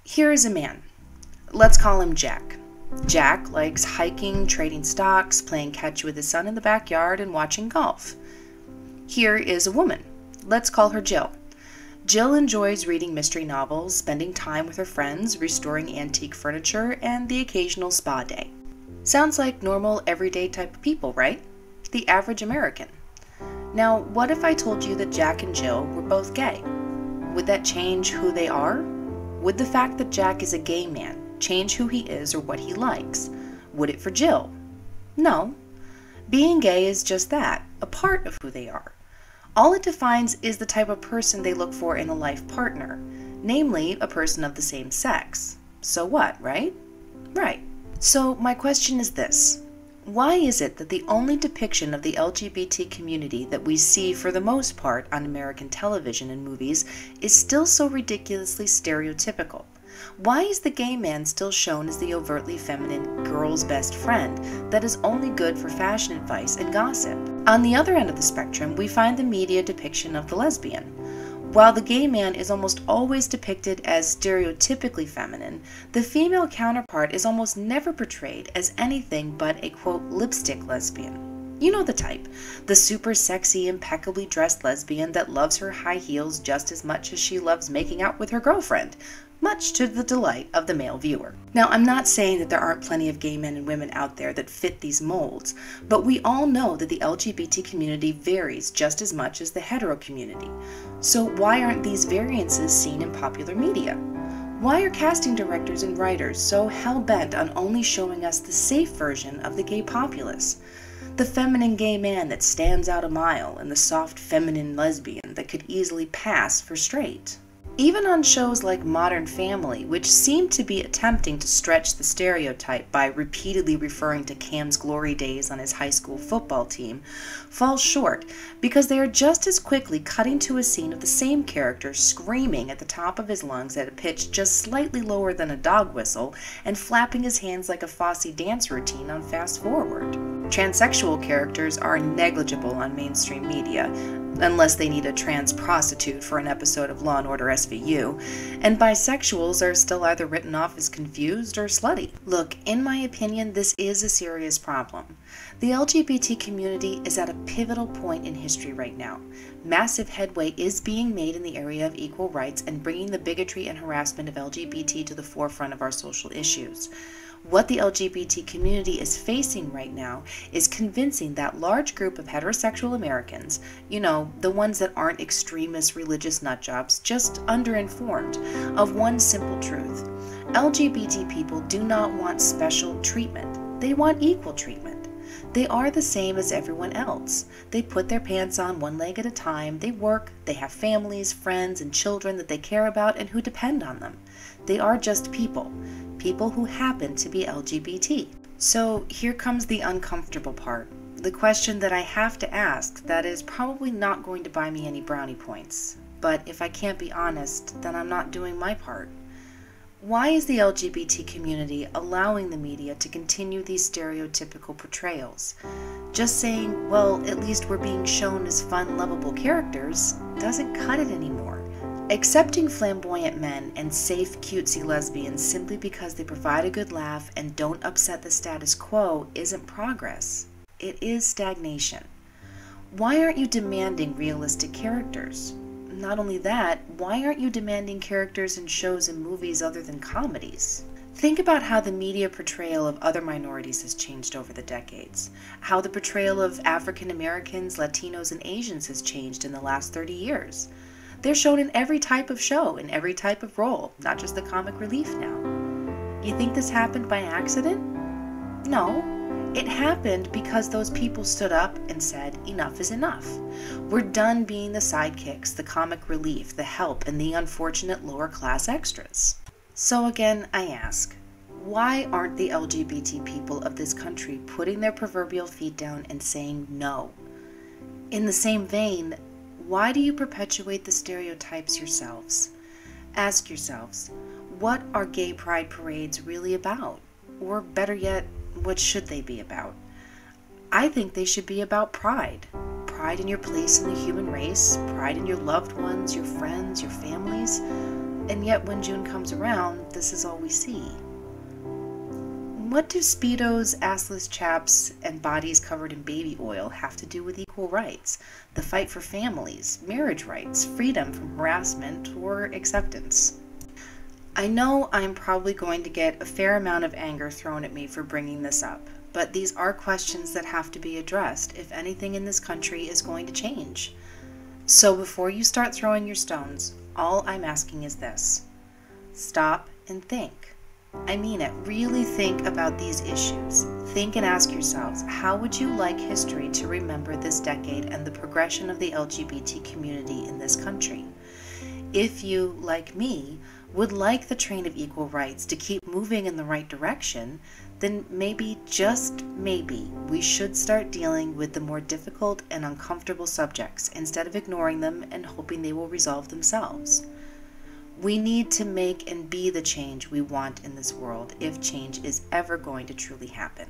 Here is a man. Let's call him Jack. Jack likes hiking, trading stocks, playing catch with his son in the backyard, and watching golf. Here is a woman. Let's call her Jill. Jill enjoys reading mystery novels, spending time with her friends, restoring antique furniture, and the occasional spa day. Sounds like normal, everyday type of people, right? The average American. Now, what if I told you that Jack and Jill were both gay? Would that change who they are? Would the fact that Jack is a gay man change who he is or what he likes? Would it for Jill? No. Being gay is just that, a part of who they are. All it defines is the type of person they look for in a life partner, namely a person of the same sex. So what, right? Right. So my question is this. Why is it that the only depiction of the LGBT community that we see for the most part on American television and movies is still so ridiculously stereotypical? Why is the gay man still shown as the overtly feminine girl's best friend that is only good for fashion advice and gossip? On the other end of the spectrum, we find the media depiction of the lesbian. While the gay man is almost always depicted as stereotypically feminine, the female counterpart is almost never portrayed as anything but a, quote, lipstick lesbian. You know the type, the super sexy, impeccably dressed lesbian that loves her high heels just as much as she loves making out with her girlfriend, much to the delight of the male viewer. Now, I'm not saying that there aren't plenty of gay men and women out there that fit these molds, but we all know that the LGBT community varies just as much as the hetero community. So why aren't these variances seen in popular media? Why are casting directors and writers so hell-bent on only showing us the safe version of the gay populace? The feminine gay man that stands out a mile and the soft feminine lesbian that could easily pass for straight. Even on shows like Modern Family, which seem to be attempting to stretch the stereotype by repeatedly referring to Cam's glory days on his high school football team, fall short because they are just as quickly cutting to a scene of the same character screaming at the top of his lungs at a pitch just slightly lower than a dog whistle and flapping his hands like a Fosse dance routine on Fast Forward. Transsexual characters are negligible on mainstream media, unless they need a trans prostitute for an episode of Law & Order SVU, and bisexuals are still either written off as confused or slutty. Look, in my opinion, this is a serious problem. The LGBT community is at a pivotal point in history right now. Massive headway is being made in the area of equal rights and bringing the bigotry and harassment of LGBT to the forefront of our social issues. What the LGBT community is facing right now is convincing that large group of heterosexual Americans, you know, the ones that aren't extremist religious nutjobs, just underinformed, of one simple truth. LGBT people do not want special treatment. They want equal treatment. They are the same as everyone else. They put their pants on one leg at a time, they work, they have families, friends, and children that they care about and who depend on them. They are just people. People who happen to be LGBT. So here comes the uncomfortable part. The question that I have to ask that is probably not going to buy me any brownie points. But if I can't be honest, then I'm not doing my part. Why is the LGBT community allowing the media to continue these stereotypical portrayals? Just saying, well, at least we're being shown as fun, lovable characters doesn't cut it anymore. Accepting flamboyant men and safe, cutesy lesbians simply because they provide a good laugh and don't upset the status quo isn't progress. It is stagnation. Why aren't you demanding realistic characters? Not only that, why aren't you demanding characters in shows and movies other than comedies? Think about how the media portrayal of other minorities has changed over the decades. How the portrayal of African Americans, Latinos, and Asians has changed in the last 30 years. They're shown in every type of show, in every type of role, not just the comic relief now. You think this happened by accident? No. It happened because those people stood up and said, enough is enough. We're done being the sidekicks, the comic relief, the help, and the unfortunate lower class extras. So again, I ask, why aren't the LGBT people of this country putting their proverbial feet down and saying no? In the same vein, why do you perpetuate the stereotypes yourselves? Ask yourselves, what are gay pride parades really about? Or better yet, what should they be about? I think they should be about pride. Pride in your place in the human race, pride in your loved ones, your friends, your families. And yet when June comes around, this is all we see. What do Speedos, assless chaps, and bodies covered in baby oil have to do with equal rights, the fight for families, marriage rights, freedom from harassment, or acceptance? I know I'm probably going to get a fair amount of anger thrown at me for bringing this up, but these are questions that have to be addressed if anything in this country is going to change. So before you start throwing your stones, all I'm asking is this: stop and think. I mean it. Really think about these issues. Think and ask yourselves, how would you like history to remember this decade and the progression of the LGBT community in this country? If you, like me, would like the train of equal rights to keep moving in the right direction, then maybe, just maybe, we should start dealing with the more difficult and uncomfortable subjects instead of ignoring them and hoping they will resolve themselves. We need to make and be the change we want in this world if change is ever going to truly happen.